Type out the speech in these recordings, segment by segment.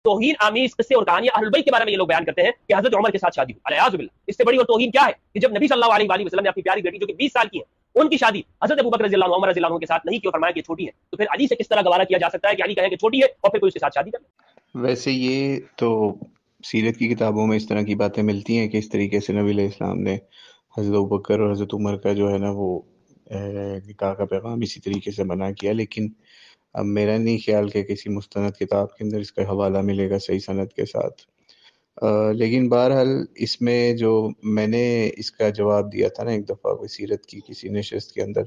توہین آمیز قصے اور کہانیاں اہل بیت کے بارے میں یہ لوگ بیان کرتے ہیں کہ حضرت عمر کے ساتھ شادی ہوئی، الیاذ باللہ۔ اس سے بڑی اور توہین کیا ہے کہ جب نبی صلی اللہ علیہ وسلم نے اپنی پیاری بیٹی جو کہ 20 سال کی ہے ان کی شادی حضرت ابوبکر رضی اللہ عنہ عمر رضی اللہ عنہ کے ساتھ نہیں کی اور فرمایا کہ چھوٹی ہے، تو پھر علی سے کس طرح گوارا کیا جا سکتا ہے کہ علی کہیں کہ چھوٹی ہے اور پھر کوئی اس کے ساتھ شادی کر لے؟ ویسے یہ تو سیرت کی کتابوں میں اس طرح کی باتیں ملتی ہیں کہ اس طریقے سے نبی علیہ السلام نے حضرت ابوبکر اور حضرت عمر کا جو ہے نا وہ نکاح کا پیغام اسی طریقے سے بنا کیا، لیکن اب میرا نہیں خیال کہ کسی مستند کتاب کے اندر اس کا حوالہ ملے گا صحیح سند کے ساتھ۔ لیکن بہرحال اس میں جو میں نے اس کا جواب دیا تھا نا ایک دفعہ کوئی سیرت کی کسی نشست کے اندر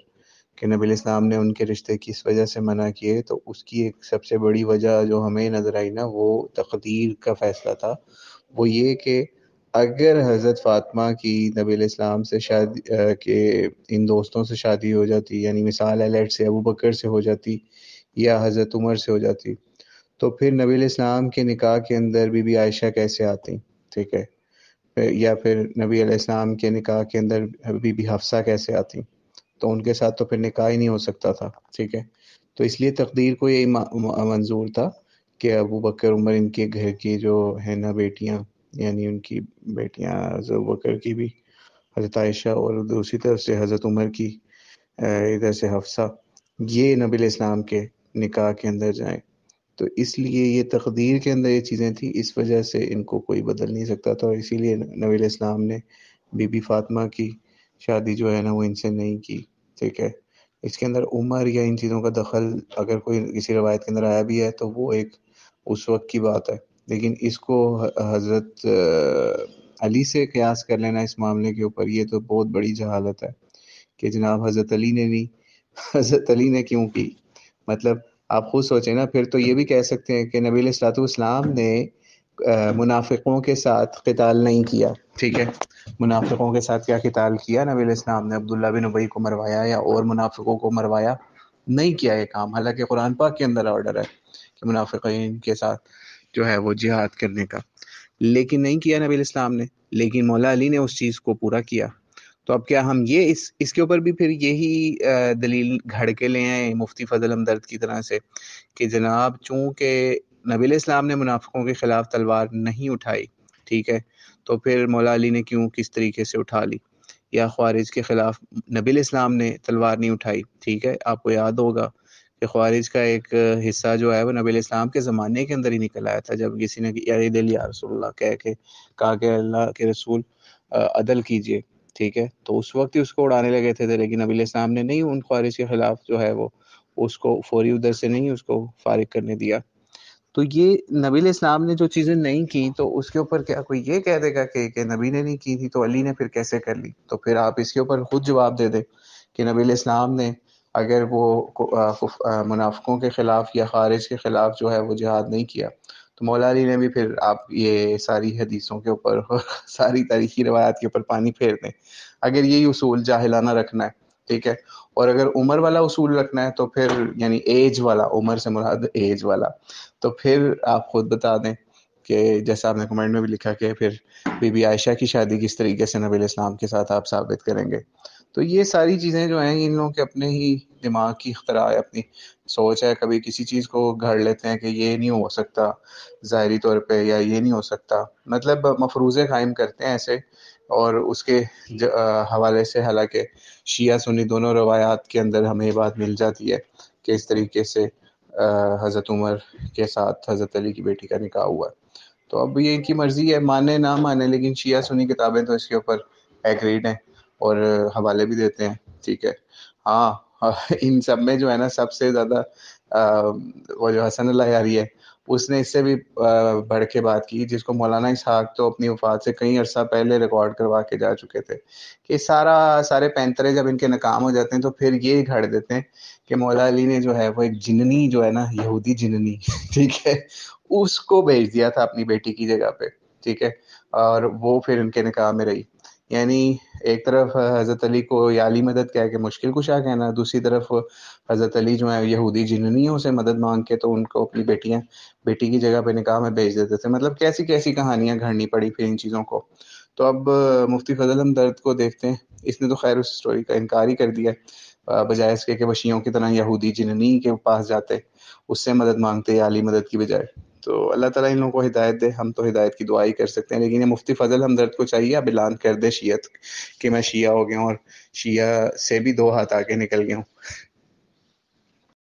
کہ نبی علیہ السلام نے ان کے رشتے کس وجہ سے منع کیے، تو اس کی ایک سب سے بڑی وجہ جو ہمیں نظر آئی نا وہ تقدیر کا فیصلہ تھا، وہ یہ کہ اگر حضرت فاطمہ کی نبی علیہ السلام سے شادی کہ ان دوستوں سے شادی ہو جاتی، یعنی مثال ہے لیٹ سے ابو بکر سے ہو جاتی یا حضرت عمر سے ہو جاتی، تو پھر نبی علیہ السلام کے نکاح کے اندر بی بی عائشہ کیسے آتی، ٹھیک ہے، یا پھر نبی علیہ السلام کے نکاح کے اندر بی بی حفصہ کیسے آتی، تو ان کے ساتھ تو پھر نکاح ہی نہیں ہو سکتا تھا، ٹھیک ہے۔ تو اس لیے تقدیر کو یہی منظور تھا کہ ابو بکر عمر ان کے گھر کی جو ہے نا بیٹیاں، یعنی ان کی بیٹیاں حضرت ابو بکر کی بھی حضرت عائشہ اور دوسری طرف سے حضرت عمر کی ادھر سے حفصہ، یہ نبی علیہ السلام کے نکاح کے اندر جائیں۔ تو اس لیے یہ تقدیر کے اندر یہ چیزیں تھیں، اس وجہ سے ان کو کوئی بدل نہیں سکتا تھا، اور اسی لیے نبی علیہ السلام نے بی بی فاطمہ کی شادی جو ہے نا وہ ان سے نہیں کی، ٹھیک ہے۔ اس کے اندر عمر یا ان چیزوں کا دخل اگر کوئی کسی روایت کے اندر آیا بھی ہے تو وہ ایک اس وقت کی بات ہے، لیکن اس کو حضرت علی سے قیاس کر لینا اس معاملے کے اوپر، یہ تو بہت بڑی جہالت ہے کہ جناب حضرت علی نے نہیں، حضرت علی نے کیوں کی؟ مطلب آپ خود سوچیں نا، پھر تو یہ بھی کہہ سکتے ہیں کہ نبی علیہ الصلوۃ والسلام نے منافقوں کے ساتھ قتال نہیں کیا، ٹھیک ہے۔ منافقوں کے ساتھ کیا قتال کیا؟ نبی علیہ السلام نے عبداللہ بن ابی کو مروایا یا اور منافقوں کو مروایا نہیں کیا یہ کام، حالانکہ قرآن پاک کے اندر آرڈر ہے کہ منافقین کے ساتھ جو ہے وہ جہاد کرنے کا، لیکن نہیں کیا نبی علیہ السلام نے، لیکن مولا علی نے اس چیز کو پورا کیا۔ تو اب کیا ہم یہ اس کے اوپر بھی پھر یہی دلیل گھڑ کے لے آئیں مفتی فضل ہمدرد کی طرح سے کہ جناب چونکہ نبی علیہ السلام نے منافقوں کے خلاف تلوار نہیں اٹھائی، ٹھیک ہے، تو پھر مولا علی نے کیوں کس طریقے سے اٹھا لی؟ یا خوارج کے خلاف نبی علیہ السلام نے تلوار نہیں اٹھائی، ٹھیک ہے، آپ کو یاد ہوگا کہ خوارج کا ایک حصہ جو ہے وہ نبی علیہ السلام کے زمانے کے اندر ہی نکل آیا تھا، جب کسی نے یا دل یا رسول اللہ کہا کہ اللہ کے رسول عدل کیجئے، ٹھیک ہے، تو اس وقت ہی اس کو اڑانے لگے تھے، لیکن نبی علیہ السلام نے نہیں ان خوارج کے خلاف جو ہے وہ اس کو فوری ادھر سے نہیں اس کو فارغ کرنے دیا۔ تو یہ نبی علیہ السلام نے جو چیزیں نہیں کی تو اس کے اوپر کیا کوئی یہ کہہ دے گا کہ نبی نے نہیں کی تھی تو علی نے پھر کیسے کر لی؟ تو پھر آپ اس کے اوپر خود جواب دے دیں کہ نبی علیہ السلام نے اگر وہ منافقوں کے خلاف یا خارج کے خلاف جو ہے وہ جہاد نہیں کیا تو مولا علی نے بھی پھر آپ یہ ساری حدیثوں کے اوپر ساری تاریخی روایات کے اوپر پانی پھیر دیں اگر یہی اصول جاہلانہ رکھنا ہے، ٹھیک ہے۔ اور اگر عمر والا اصول رکھنا ہے تو پھر یعنی ایج والا، عمر سے مراد ایج والا، تو پھر آپ خود بتا دیں کہ جیسا آپ نے کمنٹ میں بھی لکھا کہ پھر بی بی عائشہ کی شادی کس طریقے سے نبی علیہ السلام کے ساتھ آپ ثابت کریں گے۔ تو یہ ساری چیزیں جو ہیں ان لوگوں کے اپنے ہی دماغ کی اختراع ہے، اپنی سوچ ہے، کبھی کسی چیز کو گھڑ لیتے ہیں کہ یہ نہیں ہو سکتا ظاہری طور پہ یا یہ نہیں ہو سکتا، مطلب مفروضے قائم کرتے ہیں ایسے، اور اس کے حوالے سے حالانکہ شیعہ سنی دونوں روایات کے اندر ہمیں یہ بات مل جاتی ہے کہ اس طریقے سے حضرت عمر کے ساتھ حضرت علی کی بیٹی کا نکاح ہوا ہے۔ تو اب یہ ان کی مرضی ہے، مانے نہ مانے، لیکن شیعہ سنی کتابیں تو اس کے اوپر ایگریڈ ہیں اور حوالے بھی دیتے ہیں، ٹھیک ہے۔ ہاں ان سب میں جو ہے نا سب سے زیادہ وہ جو حسن اللہ یاری ہے اس نے اس سے بھی بڑھ کے بات کی، جس کو مولانا اسحاق تو اپنی وفات سے کئی عرصہ پہلے ریکارڈ کروا کے جا چکے تھے کہ سارے پینترے جب ان کے ناکام ہو جاتے ہیں تو پھر یہ گھڑ دیتے ہیں کہ مولا علی نے جو ہے وہ ایک جننی جو ہے نا یہودی جننی ٹھیک ہے اس کو بھیج دیا تھا اپنی بیٹی کی جگہ پہ، ٹھیک ہے، اور وہ پھر ان کے نکاح میں رہی۔ یعنی ایک طرف حضرت علی کو یا علی مدد کہہ کے مشکل کشا کہنا، دوسری طرف حضرت علی جو ہے یہودی جننیوں سے مدد مانگ کے تو ان کو اپنی بیٹی کی جگہ پہ نکاح میں بھیج دیتے تھے۔ مطلب کیسی کیسی کہانیاں گھڑنی پڑی پھر ان چیزوں کو۔ تو اب مفتی فضل ہمدرد کو دیکھتے ہیں، اس نے تو خیر اس سٹوری کا انکار ہی کر دیا، بجائے اس کے کہ وشیوں کی طرح یہودی جننی کے پاس جاتے، اس سے مدد مانگتے یا علی مدد کی بجائے۔ تو اللہ تعالیٰ ان لوگوں کو ہدایت دے. ہم تو ہدایت کی دعا ہی کر سکتے ہیں. لیکن یہ مفتی فضل ہمدرد کو چاہیے اب اعلان کر دے شیعت کہ میں شیعہ ہو گیا ہوں اور شیعہ سے بھی 2 ہاتھ آگے نکل گیا ہوں.